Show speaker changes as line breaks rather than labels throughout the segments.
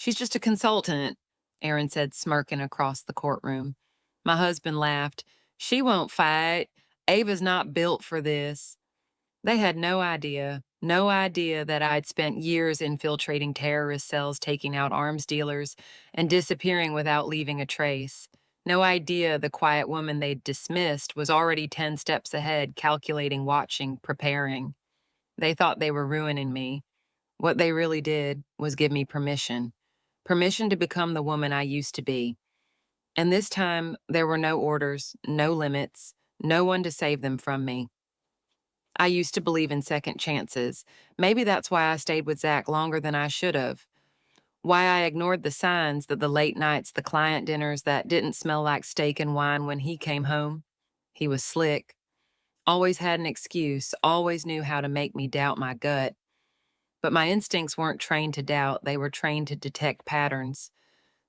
She's just a consultant, Aaron said, smirking across the courtroom. My husband laughed. She won't fight. Ava's not built for this. They had no idea that I'd spent years infiltrating terrorist cells, taking out arms dealers, and disappearing without leaving a trace. No idea the quiet woman they'd dismissed was already 10 steps ahead, calculating, watching, preparing. They thought they were ruining me. What they really did was give me permission. Permission to become the woman I used to be. And this time, there were no orders, no limits, no one to save them from me. I used to believe in second chances. Maybe that's why I stayed with Zach longer than I should have. Why I ignored the signs, that the late nights, the client dinners that didn't smell like steak and wine when he came home. He was slick. Always had an excuse, always knew how to make me doubt my gut. But my instincts weren't trained to doubt, they were trained to detect patterns,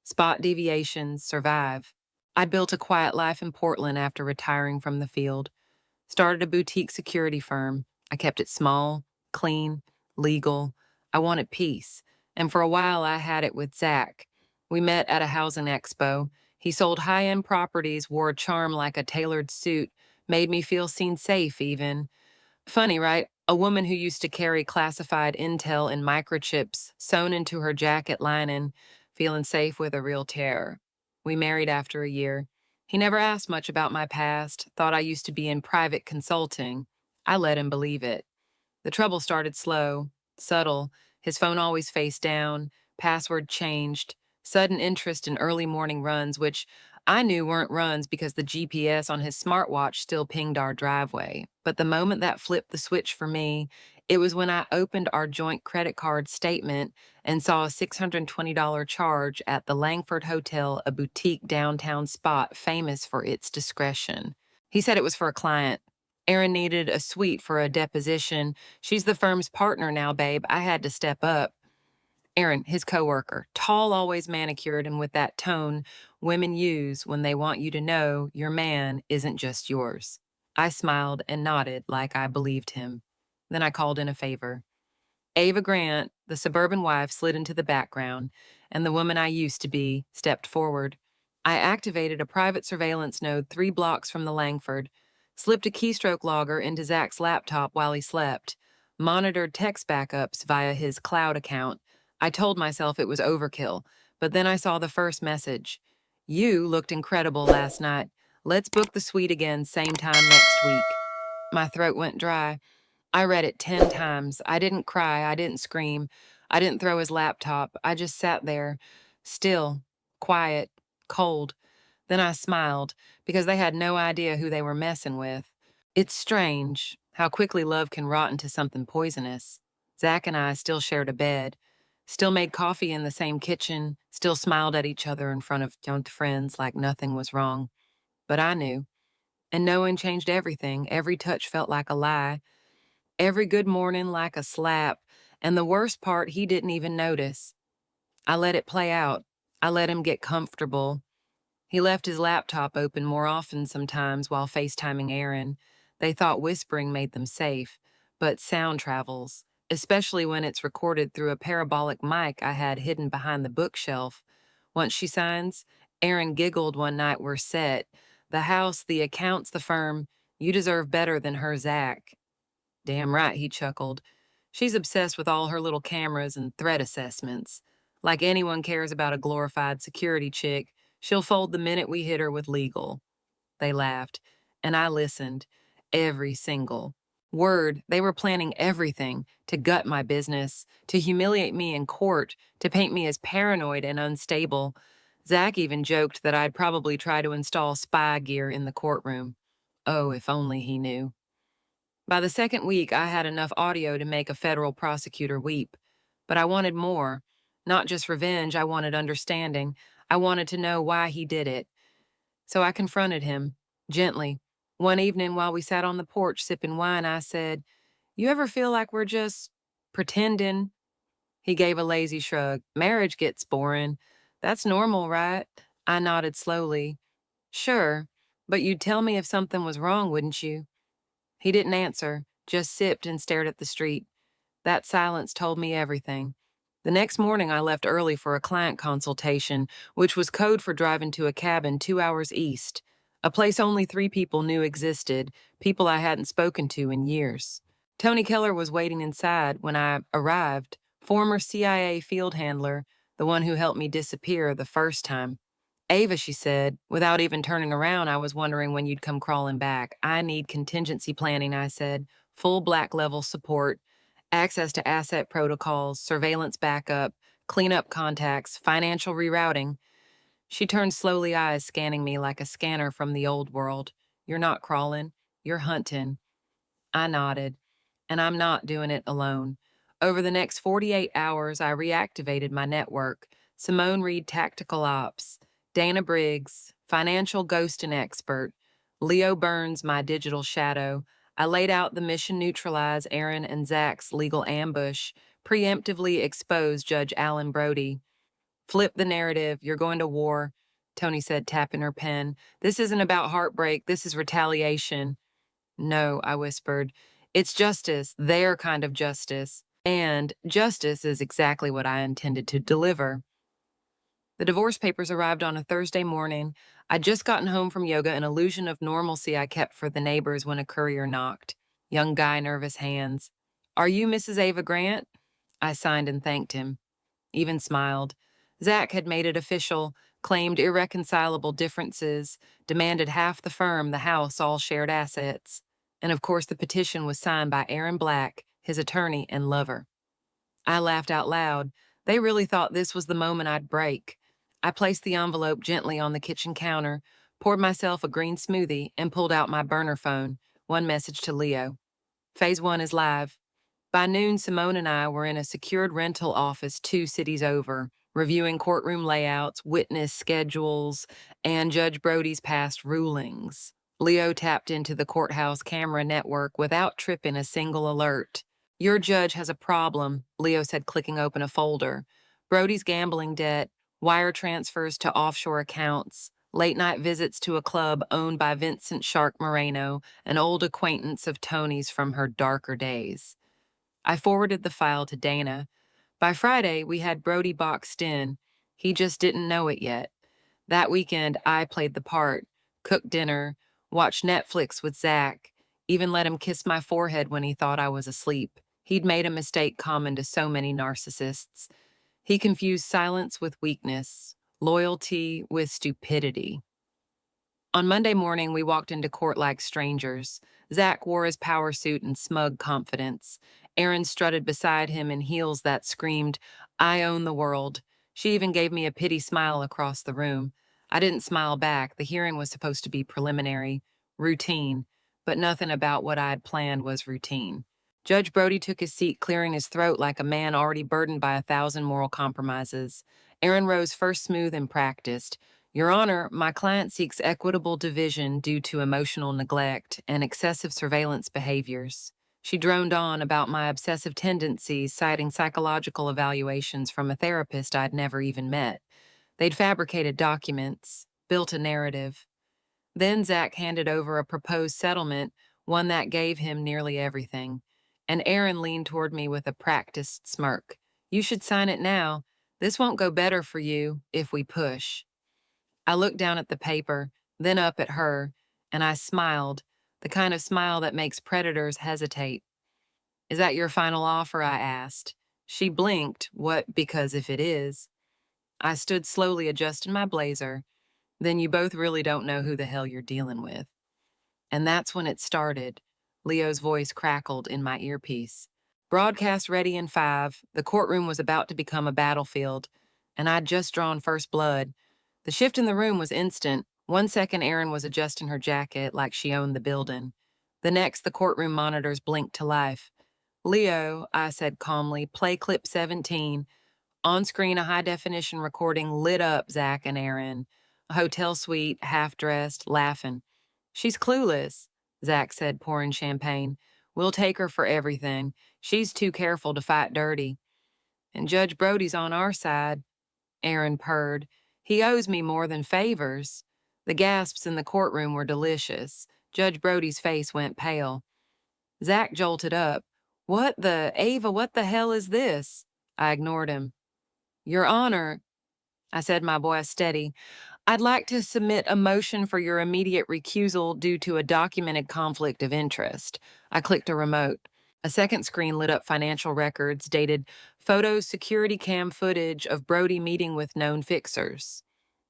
spot deviations, survive. I'd built a quiet life in Portland after retiring from the field. Started a boutique security firm. I kept it small, clean, legal. I wanted peace. And for a while, I had it with Zach. We met at a housing expo. He sold high-end properties, wore a charm like a tailored suit, made me feel seen safe even. Funny, right? A woman who used to carry classified intel and microchips sewn into her jacket lining, feeling safe with a real terror. We married after a year. He never asked much about my past, thought I used to be in private consulting. I let him believe it. The trouble started slow, subtle, his phone always face down, password changed, sudden interest in early morning runs, which I knew weren't runs because the GPS on his smartwatch still pinged our driveway. But the moment that flipped the switch for me, it was when I opened our joint credit card statement and saw a $620 charge at the Langford Hotel, a boutique downtown spot famous for its discretion. He said it was for a client. Aaron needed a suite for a deposition. She's the firm's partner now, babe. I had to step up. Aaron, his coworker, tall, always manicured, and with that tone women use when they want you to know your man isn't just yours. I smiled and nodded like I believed him. Then I called in a favor. Ava Grant, the suburban wife, slid into the background, and the woman I used to be stepped forward. I activated a private surveillance node 3 blocks from the Langford, slipped a keystroke logger into Zach's laptop while he slept, monitored text backups via his cloud account. I told myself it was overkill, but then I saw the first message. You looked incredible last night. Let's book the suite again same time next week. My throat went dry. I read it 10 times. I didn't cry. I didn't scream. I didn't throw his laptop. I just sat there, still, quiet, cold. Then I smiled because they had no idea who they were messing with. It's strange how quickly love can rot into something poisonous. Zach and I still shared a bed, still made coffee in the same kitchen, still smiled at each other in front of young friends like nothing was wrong. But I knew, and knowing changed everything. Every touch felt like a lie, every good morning like a slap, and the worst part, he didn't even notice. I let it play out. I let him get comfortable. He left his laptop open more often sometimes while FaceTiming Aaron. They thought whispering made them safe, but sound travels, especially when it's recorded through a parabolic mic I had hidden behind the bookshelf. Once she signs, Aaron giggled one night we're set. The house, the accounts, the firm. You deserve better than her Zach. Damn right, he chuckled. She's obsessed with all her little cameras and threat assessments. Like anyone cares about a glorified security chick, she'll fold the minute we hit her with legal. They laughed, and I listened. Every single word. They were planning everything to gut my business, to humiliate me in court, to paint me as paranoid and unstable. Zach even joked that I'd probably try to install spy gear in the courtroom. Oh, if only he knew. By the second week, I had enough audio to make a federal prosecutor weep. But I wanted more. Not just revenge, I wanted understanding. I wanted to know why he did it. So I confronted him, gently. One evening while we sat on the porch sipping wine, I said, "You ever feel like we're just pretending?" He gave a lazy shrug. "Marriage gets boring. That's normal, right?" I nodded slowly. "Sure, but you'd tell me if something was wrong, wouldn't you?" He didn't answer, just sipped and stared at the street. That silence told me everything. The next morning, I left early for a client consultation, which was code for driving to a cabin 2 hours east, a place only 3 people knew existed, people I hadn't spoken to in years. Tony Keller was waiting inside when I arrived, former CIA field handler, the one who helped me disappear the first time. Ava, she said, without even turning around, I was wondering when you'd come crawling back. I need contingency planning, I said, full black level support, access to asset protocols, surveillance backup, cleanup contacts, financial rerouting. She turned slowly, eyes scanning me like a scanner from the old world. You're not crawling, you're hunting. I nodded, and I'm not doing it alone. Over the next 48 hours, I reactivated my network. Simone Reed Tactical Ops, Dana Briggs, financial ghosting expert, Leo Burns, my digital shadow. I laid out the mission neutralize Aaron and Zach's legal ambush, preemptively expose Judge Alan Brody. Flip the narrative, you're going to war, Tony said, tapping her pen. This isn't about heartbreak, this is retaliation. No, I whispered. It's justice, their kind of justice. And justice is exactly what I intended to deliver. The divorce papers arrived on a Thursday morning. I'd just gotten home from yoga, an illusion of normalcy I kept for the neighbors when a courier knocked. Young guy, nervous hands. Are you Mrs. Ava Grant? I signed and thanked him. Even smiled. Zach had made it official, claimed irreconcilable differences, demanded half the firm, the house, all shared assets. And of course, the petition was signed by Aaron Black, his attorney and lover. I laughed out loud. They really thought this was the moment I'd break. I placed the envelope gently on the kitchen counter, poured myself a green smoothie, and pulled out my burner phone. One message to Leo. Phase 1 is live. By noon, Simone and I were in a secured rental office 2 cities over, reviewing courtroom layouts, witness schedules, and Judge Brody's past rulings. Leo tapped into the courthouse camera network without tripping a single alert. Your judge has a problem, Leo said, clicking open a folder. Brody's gambling debt, wire transfers to offshore accounts, late-night visits to a club owned by Vincent Shark Moreno, an old acquaintance of Tony's from her darker days. I forwarded the file to Dana. By Friday, we had Brody boxed in. He just didn't know it yet. That weekend, I played the part, cooked dinner, watched Netflix with Zach, even let him kiss my forehead when he thought I was asleep. He'd made a mistake common to so many narcissists. He confused silence with weakness, loyalty with stupidity. On Monday morning, we walked into court like strangers. Zach wore his power suit and smug confidence. Erin strutted beside him in heels that screamed, I own the world. She even gave me a pity smile across the room. I didn't smile back. The hearing was supposed to be preliminary, routine, but nothing about what I'd planned was routine. Judge Brody took his seat, clearing his throat like a man already burdened by 1,000 moral compromises. Erin rose first, smooth and practiced. Your Honor, my client seeks equitable division due to emotional neglect and excessive surveillance behaviors. She droned on about my obsessive tendencies, citing psychological evaluations from a therapist I'd never even met. They'd fabricated documents, built a narrative. Then Zach handed over a proposed settlement, one that gave him nearly everything. And Aaron leaned toward me with a practiced smirk. You should sign it now. This won't go better for you if we push. I looked down at the paper, then up at her, and I smiled, the kind of smile that makes predators hesitate. Is that your final offer? I asked. She blinked, what, because if it is. I stood slowly adjusting my blazer. Then you both really don't know who the hell you're dealing with. And that's when it started. Leo's voice crackled in my earpiece. Broadcast ready in 5, the courtroom was about to become a battlefield, and I'd just drawn first blood. The shift in the room was instant. 1 second, Erin was adjusting her jacket like she owned the building. The next, the courtroom monitors blinked to life. Leo, I said calmly, play clip 17. On screen, a high-definition recording lit up Zach and Erin. A hotel suite, half-dressed, laughing. She's clueless, Zach said, pouring champagne. We'll take her for everything. She's too careful to fight dirty. And Judge Brody's on our side, Erin purred. He owes me more than favors. The gasps in the courtroom were delicious. Judge Brody's face went pale. Zach jolted up. Ava, what the hell is this? I ignored him. Your Honor, I said, my voice steady, I'd like to submit a motion for your immediate recusal due to a documented conflict of interest. I clicked a remote. A second screen lit up financial records dated photos, security cam footage of Brody meeting with known fixers.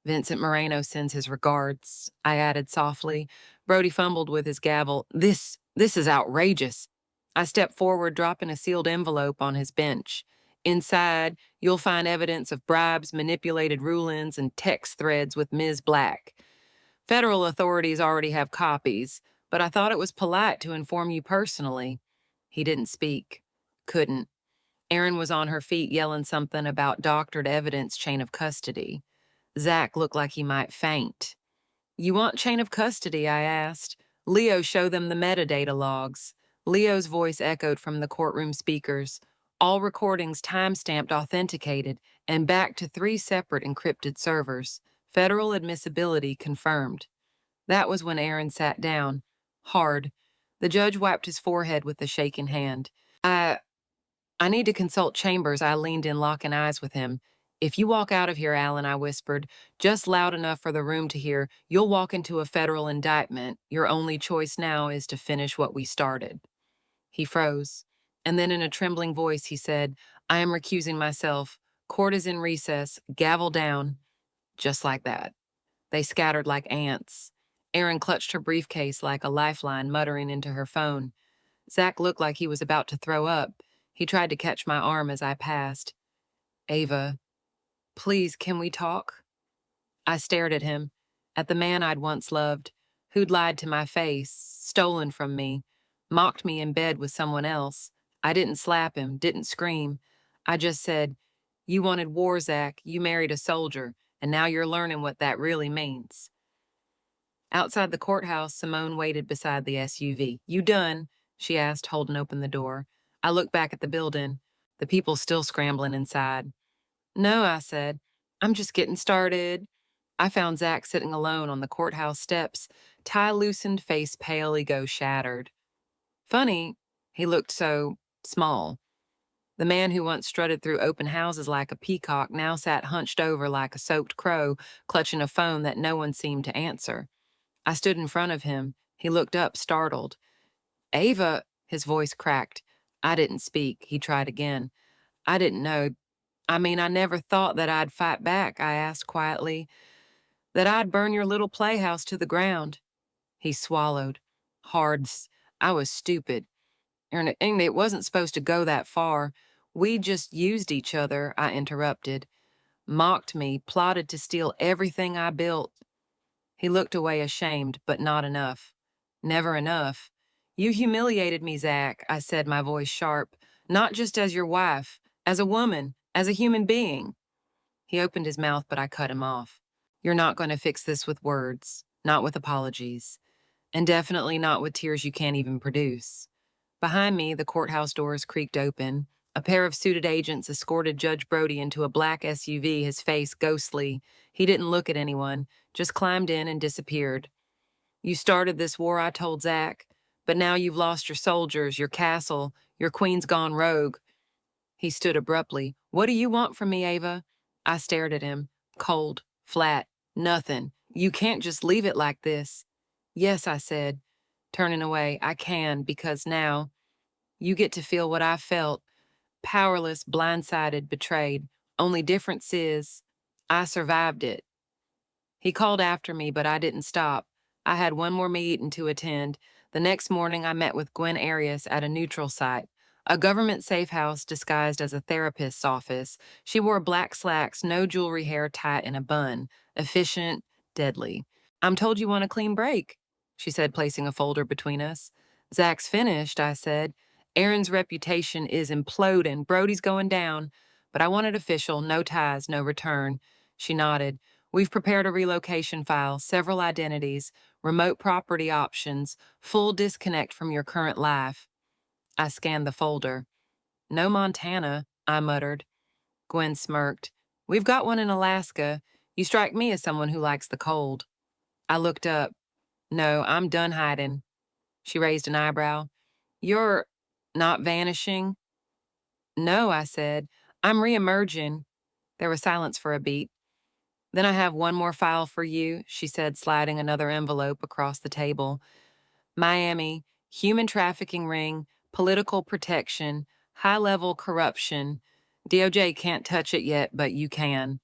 Vincent Moreno sends his regards, I added softly. Brody fumbled with his gavel. This is outrageous. I stepped forward, dropping a sealed envelope on his bench. Inside, you'll find evidence of bribes, manipulated rulings, and text threads with Ms. Black. Federal authorities already have copies, but I thought it was polite to inform you personally. He didn't speak. Couldn't. Erin was on her feet yelling something about doctored evidence chain of custody. Zach looked like he might faint. You want chain of custody? I asked. Leo, show them the metadata logs. Leo's voice echoed from the courtroom speakers. All recordings time-stamped, authenticated, and back to 3 separate encrypted servers. Federal admissibility confirmed. That was when Aaron sat down. Hard. The judge wiped his forehead with a shaking hand. I need to consult Chambers. I leaned in, locking eyes with him. If you walk out of here, Alan, I whispered, just loud enough for the room to hear, you'll walk into a federal indictment. Your only choice now is to finish what we started. He froze. And then in a trembling voice, he said, I am recusing myself. Court is in recess. Gavel down. Just like that. They scattered like ants. Erin clutched her briefcase like a lifeline, muttering into her phone. Zach looked like he was about to throw up. He tried to catch my arm as I passed. Ava, please, can we talk? I stared at him, at the man I'd once loved, who'd lied to my face, stolen from me, mocked me in bed with someone else. I didn't slap him, didn't scream. I just said, you wanted war, Zach. You married a soldier, and now you're learning what that really means. Outside the courthouse, Simone waited beside the SUV. You done? She asked, holding open the door. I looked back at the building, the people still scrambling inside. No, I said. I'm just getting started. I found Zach sitting alone on the courthouse steps, tie loosened, face pale, ego shattered. Funny, he looked so small. The man who once strutted through open houses like a peacock now sat hunched over like a soaked crow, clutching a phone that no one seemed to answer. I stood in front of him. He looked up, startled. Ava, his voice cracked. I didn't speak. He tried again. I didn't know. I mean, I never thought that I'd fight back, I asked quietly. That I'd burn your little playhouse to the ground. He swallowed. Hard. I was stupid. And it wasn't supposed to go that far. We just used each other, I interrupted. Mocked me, plotted to steal everything I built. He looked away ashamed, but not enough. Never enough. You humiliated me, Zach, I said, my voice sharp. Not just as your wife, as a woman, as a human being. He opened his mouth, but I cut him off. You're not going to fix this with words, not with apologies, and definitely not with tears you can't even produce. Behind me, the courthouse doors creaked open. A pair of suited agents escorted Judge Brody into a black SUV, his face ghostly. He didn't look at anyone, just climbed in and disappeared. You started this war, I told Zach, but now you've lost your soldiers, your castle, your queen's gone rogue. He stood abruptly. What do you want from me, Ava? I stared at him, cold, flat, nothing. You can't just leave it like this. Yes, I said, turning away. I can, because now you get to feel what I felt. Powerless, blindsided, betrayed. Only difference is, I survived it. He called after me, but I didn't stop. I had one more meeting to attend. The next morning, I met with Gwen Arias at a neutral site, a government safe house disguised as a therapist's office. She wore black slacks, no jewelry, hair tight in a bun. Efficient, deadly. I'm told you want a clean break, she said, placing a folder between us. Zach's finished, I said. Aaron's reputation is imploding. Brody's going down. But I want it official, no ties, no return. She nodded. We've prepared a relocation file, several identities, remote property options, full disconnect from your current life. I scanned the folder. No Montana, I muttered. Gwen smirked. We've got one in Alaska. You strike me as someone who likes the cold. I looked up. No, I'm done hiding. She raised an eyebrow. You're not vanishing? No, I said. I'm re-emerging. There was silence for a beat. Then I have one more file for you, she said, sliding another envelope across the table. Miami, human trafficking ring, political protection, high-level corruption. DOJ can't touch it yet, but you can.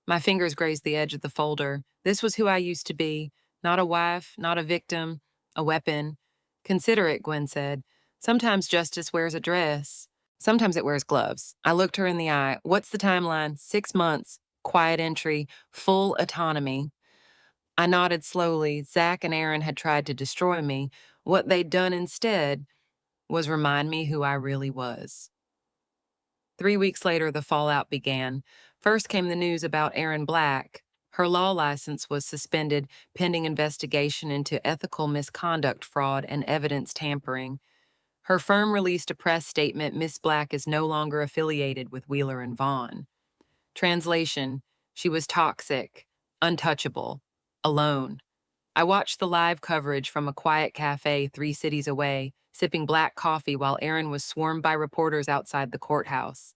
My fingers grazed the edge of the folder. This was who I used to be. Not a wife, not a victim, a weapon. Consider it, Gwen said. Sometimes justice wears a dress. Sometimes it wears gloves. I looked her in the eye. What's the timeline? 6 months. Quiet entry. Full autonomy. I nodded slowly. Zach and Aaron had tried to destroy me. What they'd done instead was remind me who I really was. 3 weeks later, the fallout began. First came the news about Erin Black. Her law license was suspended pending investigation into ethical misconduct, fraud, and evidence tampering. Her firm released a press statement Miss Black is no longer affiliated with Wheeler and Vaughn. Translation: she was toxic, untouchable, alone. I watched the live coverage from a quiet cafe 3 cities away, sipping black coffee while Erin was swarmed by reporters outside the courthouse.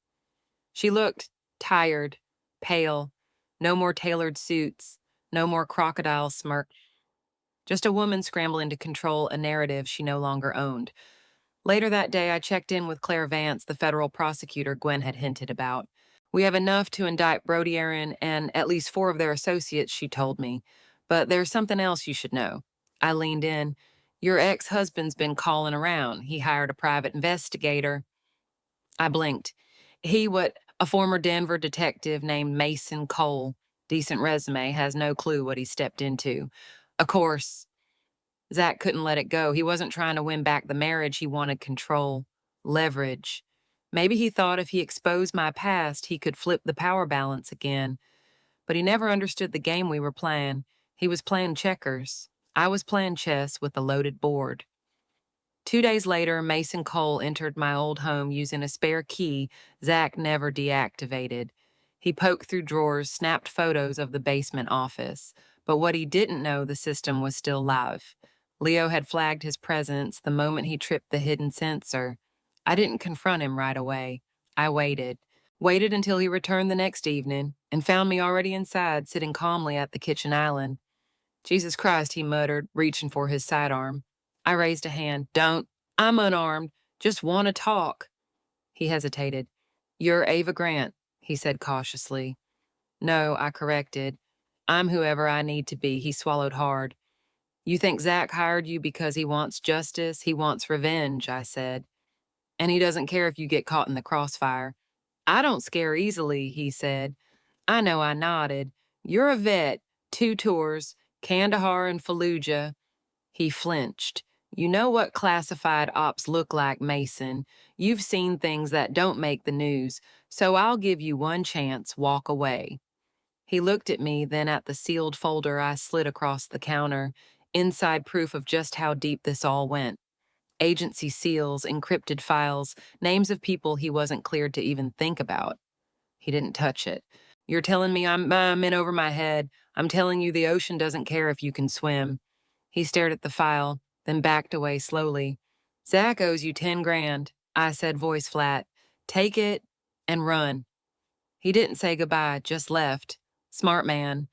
She looked tired, pale, no more tailored suits, no more crocodile smirk. Just a woman scrambling to control a narrative she no longer owned. Later that day, I checked in with Claire Vance, the federal prosecutor Gwen had hinted about. We have enough to indict Brody Aaron and at least 4 of their associates, she told me. But there's something else you should know. I leaned in. Your ex-husband's been calling around. He hired a private investigator. I blinked. A former Denver detective named Mason Cole. Decent resume, has no clue what he stepped into. Of course, Zach couldn't let it go. He wasn't trying to win back the marriage. He wanted control, leverage. Maybe he thought if he exposed my past, he could flip the power balance again. But he never understood the game we were playing. He was playing checkers. I was playing chess with a loaded board. 2 days later, Mason Cole entered my old home using a spare key Zach never deactivated. He poked through drawers, snapped photos of the basement office. But what he didn't know, the system was still live. Leo had flagged his presence the moment he tripped the hidden sensor. I didn't confront him right away. I waited until he returned the next evening, and found me already inside, sitting calmly at the kitchen island. Jesus Christ, he muttered, reaching for his sidearm. I raised a hand. Don't. I'm unarmed. Just want to talk. He hesitated. You're Ava Grant, he said cautiously. No, I corrected. I'm whoever I need to be. He swallowed hard. You think Zach hired you because he wants justice? He wants revenge, I said. And he doesn't care if you get caught in the crossfire. I don't scare easily, he said. I know, I nodded. You're a vet. 2 tours, Kandahar and Fallujah. He flinched. You know what classified ops look like, Mason. You've seen things that don't make the news, so I'll give you one chance, walk away. He looked at me, then at the sealed folder I slid across the counter, inside proof of just how deep this all went. Agency seals, encrypted files, names of people he wasn't cleared to even think about. He didn't touch it. You're telling me I'm in over my head. I'm telling you the ocean doesn't care if you can swim. He stared at the file, then backed away slowly. Zach owes you 10 grand, I said, voice flat. Take it and run. He didn't say goodbye, just left. Smart man.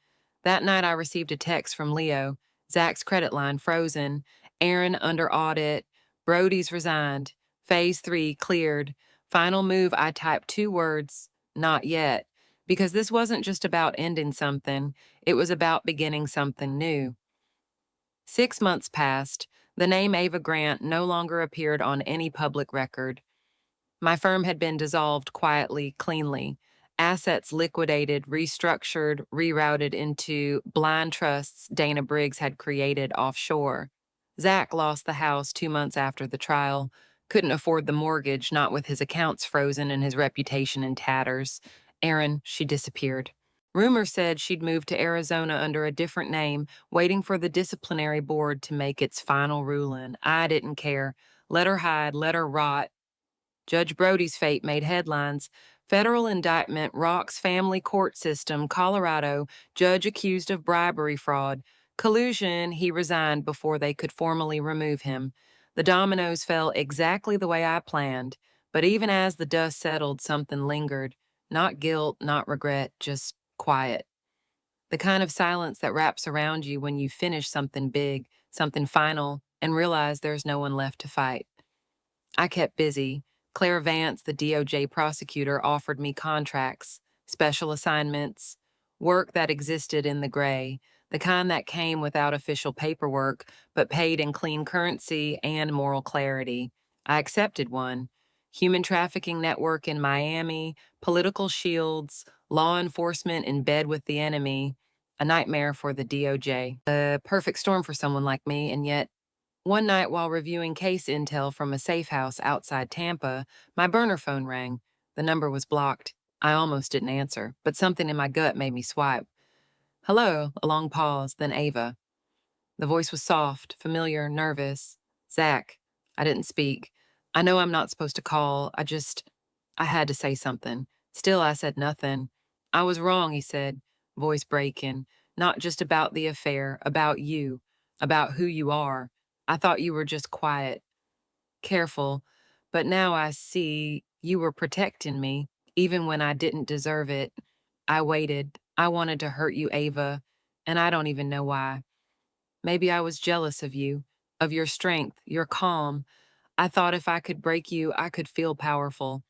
That night I received a text from Leo. Zach's credit line frozen. Aaron under audit. Brody's resigned. Phase 3 cleared. Final move, I typed 2 words. Not yet. Because this wasn't just about ending something. It was about beginning something new. 6 months passed. The name Ava Grant no longer appeared on any public record. My firm had been dissolved quietly, cleanly. Assets liquidated, restructured, rerouted into blind trusts Dana Briggs had created offshore. Zach lost the house 2 months after the trial. Couldn't afford the mortgage, not with his accounts frozen and his reputation in tatters. Erin, she disappeared. Rumors said she'd moved to Arizona under a different name, waiting for the disciplinary board to make its final ruling. I didn't care. Let her hide, let her rot. Judge Brody's fate made headlines. Federal indictment rocks family court system, Colorado, judge accused of bribery fraud. Collusion, he resigned before they could formally remove him. The dominoes fell exactly the way I planned, But even as the dust settled, something lingered. Not guilt, not regret, just quiet. The kind of silence that wraps around you when you finish something big, something final, and realize there's no one left to fight. I kept busy. Claire Vance, the DOJ prosecutor, offered me contracts, special assignments, work that existed in the gray, the kind that came without official paperwork, but paid in clean currency and moral clarity. I accepted one. Human trafficking network in Miami, political shields, law enforcement in bed with the enemy, a nightmare for the DOJ. A perfect storm for someone like me, and yet one night while reviewing case intel from a safe house outside Tampa, my burner phone rang. The number was blocked. I almost didn't answer, but something in my gut made me swipe. Hello, a long pause, then Ava. The voice was soft, familiar, nervous. Zach. I didn't speak. I know I'm not supposed to call. I had to say something. Still, I said nothing. I was wrong, he said, voice breaking. Not just about the affair, about you, about who you are. I thought you were just quiet, careful, but now I see you were protecting me, even when I didn't deserve it. I waited. I wanted to hurt you, Ava, and I don't even know why. Maybe I was jealous of you, of your strength, your calm. I thought if I could break you, I could feel powerful.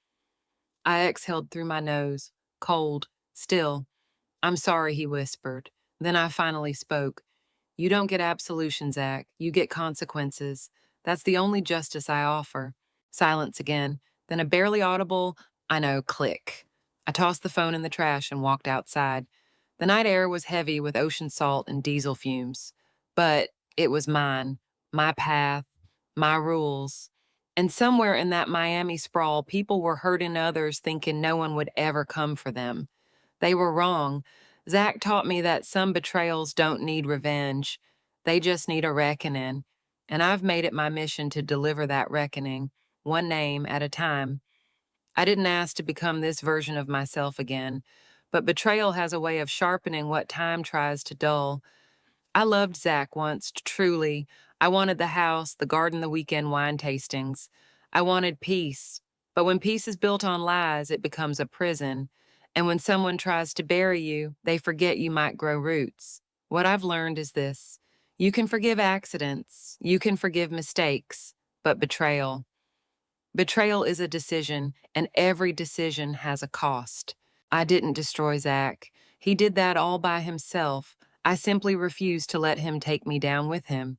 I exhaled through my nose, cold, still. I'm sorry, he whispered. Then I finally spoke. You don't get absolution, Zach. You get consequences. That's the only justice I offer. Silence again, then a barely audible, I know, click. I tossed the phone in the trash and walked outside. The night air was heavy with ocean salt and diesel fumes. But it was mine, my path, my rules. And somewhere in that Miami sprawl, people were hurting others thinking no one would ever come for them. They were wrong. Zach taught me that some betrayals don't need revenge. They just need a reckoning. And I've made it my mission to deliver that reckoning, one name at a time. I didn't ask to become this version of myself again, but betrayal has a way of sharpening what time tries to dull. I loved Zach once, truly. I wanted the house, the garden, the weekend wine tastings. I wanted peace. But when peace is built on lies, it becomes a prison. And when someone tries to bury you, they forget you might grow roots. What I've learned is this. You can forgive accidents. You can forgive mistakes. But betrayal is a decision, and every decision has a cost. I didn't destroy Zach. He did that all by himself. I simply refused to let him take me down with him.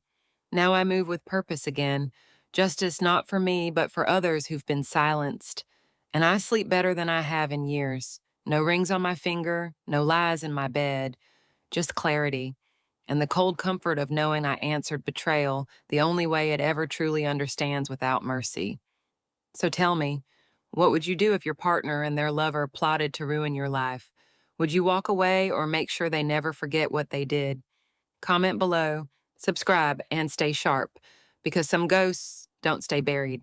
Now I move with purpose again. Justice not for me, but for others who've been silenced. And I sleep better than I have in years. No rings on my finger, no lies in my bed, just clarity. And the cold comfort of knowing I answered betrayal the only way it ever truly understands without mercy. So tell me, what would you do if your partner and their lover plotted to ruin your life? Would you walk away or make sure they never forget what they did? Comment below, subscribe, and stay sharp, because some ghosts don't stay buried.